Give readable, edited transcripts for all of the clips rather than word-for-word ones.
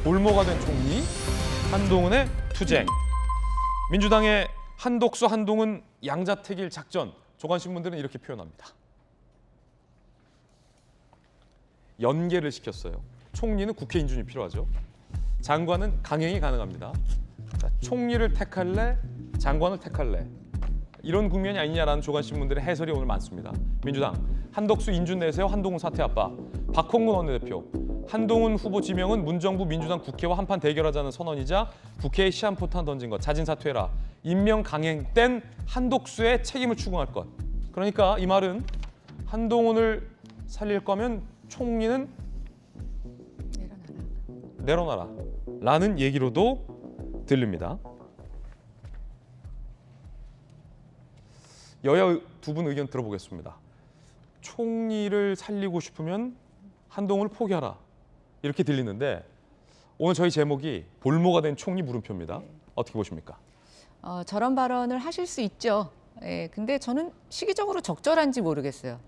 볼모가 된 총리, 한동훈의 투쟁. 민주당의 한독수 한동훈 양자택일 작전. 조간신문들은 이렇게 표현합니다. 연계를 시켰어요. 총리는 국회 인준이 필요하죠. 장관은 강행이 가능합니다. 자, 총리를 택할래, 장관을 택할래. 이런 국면이 아니냐라는 조간신문들의 해설이 오늘 많습니다. 민주당 한덕수 인준 내세요. 한동훈 사퇴 압박. 박홍근 원내대표 한동훈 후보 지명은 문정부 민주당 국회와 한판 대결하자는 선언이자 국회에 시한포탄 던진 것. 자진 사퇴해라. 임명 강행 땐 한독수의 책임을 추궁할 것. 그러니까 이 말은 한동훈을 살릴 거면 총리는 내려놔라 라는 얘기로도 들립니다. 여야 두 분 의견 들어보겠습니다. 총리를 살리고 싶으면 한동훈을 포기하라 이렇게 들리는데 오늘 저희 제목이 볼모가 된 총리 물음표입니다. 어떻게 보십니까? 저런 발언을 하실 수 있죠. 예, 근데 저는 시기적으로 적절한지 모르겠어요.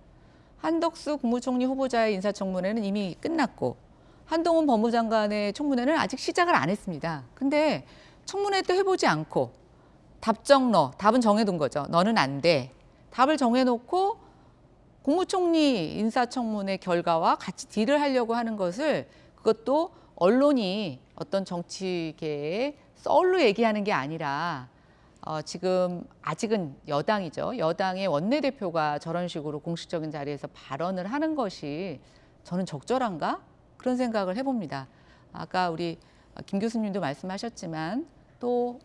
한덕수 국무총리 후보자의 인사청문회는 이미 끝났고 한동훈 법무장관의 청문회는 아직 시작을 안 했습니다. 근데 청문회 때 해보지 않고 답은 정해둔 거죠. 너는 안 돼. 답을 정해놓고 국무총리 인사청문회 결과와 같이 딜을 하려고 하는 것을 그것도 언론이 어떤 정치계의 썰로 얘기하는 게 아니라 지금 아직은 여당이죠. 여당의 원내대표가 저런 식으로 공식적인 자리에서 발언을 하는 것이 저는 적절한가? 그런 생각을 해봅니다. 아까 우리 김 교수님도 말씀하셨지만 또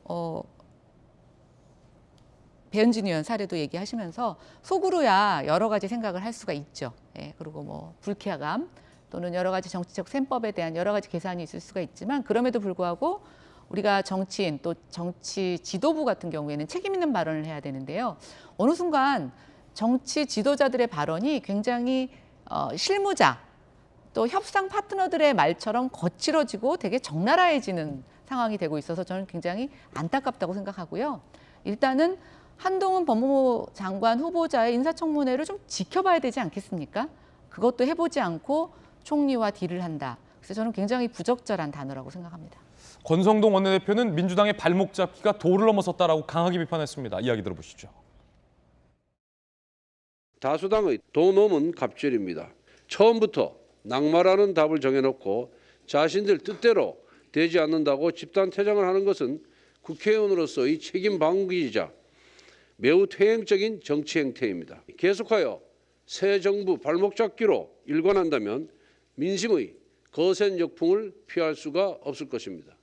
배현진 의원 사례도 얘기하시면서 속으로야 여러 가지 생각을 할 수가 있죠. 예, 그리고 뭐 불쾌감 또는 여러 가지 정치적 셈법에 대한 여러 가지 계산이 있을 수가 있지만 그럼에도 불구하고 우리가 정치인 또 정치 지도부 같은 경우에는 책임 있는 발언을 해야 되는데요. 어느 순간 정치 지도자들의 발언이 굉장히 실무자 또 협상 파트너들의 말처럼 거칠어지고 되게 적나라해지는 상황이 되고 있어서 저는 굉장히 안타깝다고 생각하고요. 일단은 한동훈 법무부 장관 후보자의 인사청문회를 좀 지켜봐야 되지 않겠습니까? 그것도 해보지 않고 총리와 딜을 한다. 그래서 저는 굉장히 부적절한 단어라고 생각합니다. 권성동 원내대표는 민주당의 발목 잡기가 도를 넘어섰다라고 강하게 비판했습니다. 이야기 들어보시죠. 다수당의 도 넘은 갑질입니다. 처음부터 낙마라는 답을 정해놓고 자신들 뜻대로 되지 않는다고 집단 퇴장을 하는 것은 국회의원으로서의 책임 방기이자 매우 퇴행적인 정치 행태입니다. 계속하여 새 정부 발목 잡기로 일관한다면 민심의 거센 역풍을 피할 수가 없을 것입니다.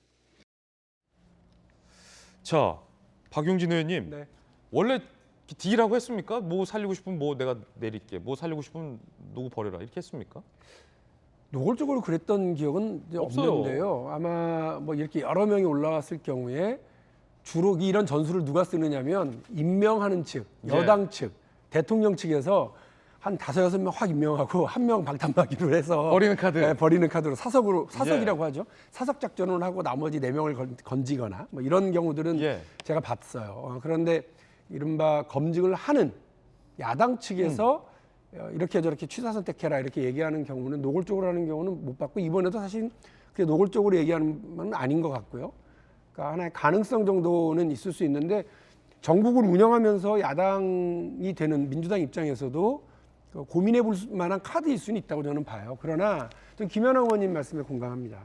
자, 박용진 의원님. 네. 원래 딜이라고 했습니까? 뭐 살리고 싶으면 뭐 내가 내릴게. 뭐 살리고 싶으면 누구 버려라. 이렇게 했습니까? 노골적으로 그랬던 기억은 이제 없어요. 없는데요. 아마 뭐 이렇게 여러 명이 올라왔을 경우에 주로 이런 전술을 누가 쓰느냐면 임명하는 측, 여당 측, 대통령 측에서 한 5-6명 확 임명하고 한 명 방탄막이로 해서 버리는 카드. 네, 버리는 카드로 사석이라고 하죠. 사석 작전을 하고 나머지 4명을 건지거나 뭐 이런 경우들은 제가 봤어요. 그런데 이른바 검증을 하는 야당 측에서 이렇게 저렇게 취사 선택해라 이렇게 얘기하는 경우는 노골적으로 하는 경우는 못 봤고 이번에도 사실 그게 노골적으로 얘기하는 건 아닌 것 같고요. 그러니까 하나의 가능성 정도는 있을 수 있는데 정국을 운영하면서 야당이 되는 민주당 입장에서도 고민해 볼 만한 카드일 수는 있다고 저는 봐요. 그러나 좀 김연아 의원님 말씀에 공감합니다.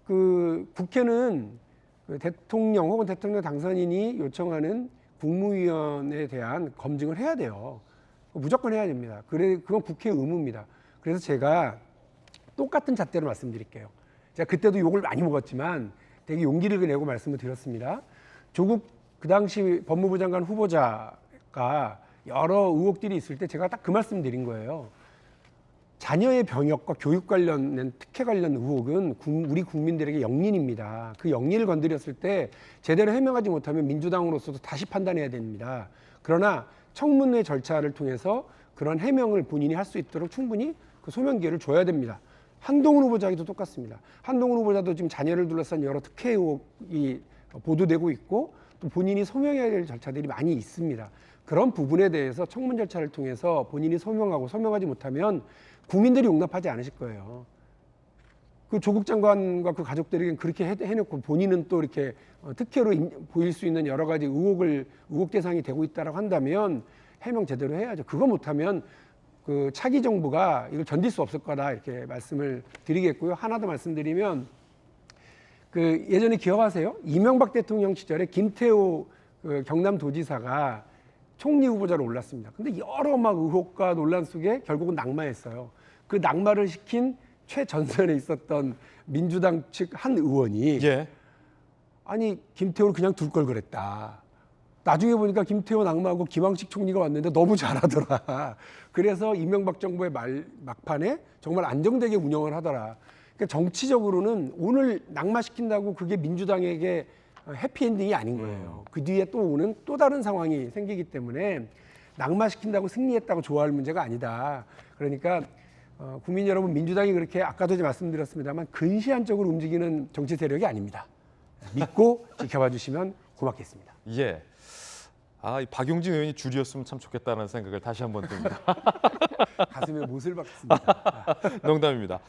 그 국회는 그 대통령 혹은 대통령 당선인이 요청하는 국무위원에 대한 검증을 해야 돼요. 무조건 해야 됩니다. 그건 국회의 의무입니다. 그래서 제가 똑같은 잣대로 말씀드릴게요. 제가 그때도 욕을 많이 먹었지만 되게 용기를 내고 말씀을 드렸습니다. 조국 그 당시 법무부 장관 후보자가 여러 의혹들이 있을 때 제가 딱 그 말씀 드린 거예요. 자녀의 병역과 교육 관련된 특혜 관련 의혹은 우리 국민들에게 영린입니다. 그 영린을 건드렸을 때 제대로 해명하지 못하면 민주당으로서도 다시 판단해야 됩니다. 그러나 청문회 절차를 통해서 그런 해명을 본인이 할 수 있도록 충분히 그 소명 기회를 줘야 됩니다. 한동훈 후보자에게도 똑같습니다. 한동훈 후보자도 지금 자녀를 둘러싼 여러 특혜 의혹이 보도되고 있고 또 본인이 소명해야 될 절차들이 많이 있습니다. 그런 부분에 대해서 청문 절차를 통해서 본인이 소명하고 소명하지 못하면 국민들이 용납하지 않으실 거예요. 그 조국 장관과 그 가족들에겐 그렇게 해놓고 본인은 또 이렇게 특혜로 보일 수 있는 여러 가지 의혹 대상이 되고 있다라고 한다면 해명 제대로 해야죠. 그거 못하면 그 차기 정부가 이걸 견딜 수 없을 거다 이렇게 말씀을 드리겠고요. 하나 더 말씀드리면 그 예전에 기억하세요? 이명박 대통령 시절에 김태호 그 경남도지사가 총리 후보자로 올랐습니다. 근데 여러 막 의혹과 논란 속에 결국은 낙마했어요. 그 낙마를 시킨 최전선에 있었던 민주당 측 한 의원이 예. 아니 김태호를 그냥 둘 걸 그랬다. 나중에 보니까 김태호 낙마하고 김황식 총리가 왔는데 너무 잘하더라. 그래서 이명박 정부의 막판에 정말 안정되게 운영을 하더라. 그러니까 정치적으로는 오늘 낙마시킨다고 그게 민주당에게 해피엔딩이 아닌 거예요. 그 뒤에 또 오는 또 다른 상황이 생기기 때문에 낙마시킨다고 승리했다고 좋아할 문제가 아니다. 그러니까 국민 여러분, 민주당이 그렇게 아까도 말씀드렸습니다만 근시안적으로 움직이는 정치 세력이 아닙니다. 믿고 지켜봐 주시면 고맙겠습니다. 예. 아, 이 박용진 의원이 줄이었으면 참 좋겠다는 생각을 다시 한번 듭니다. 가슴에 못을 박습니다. 농담입니다.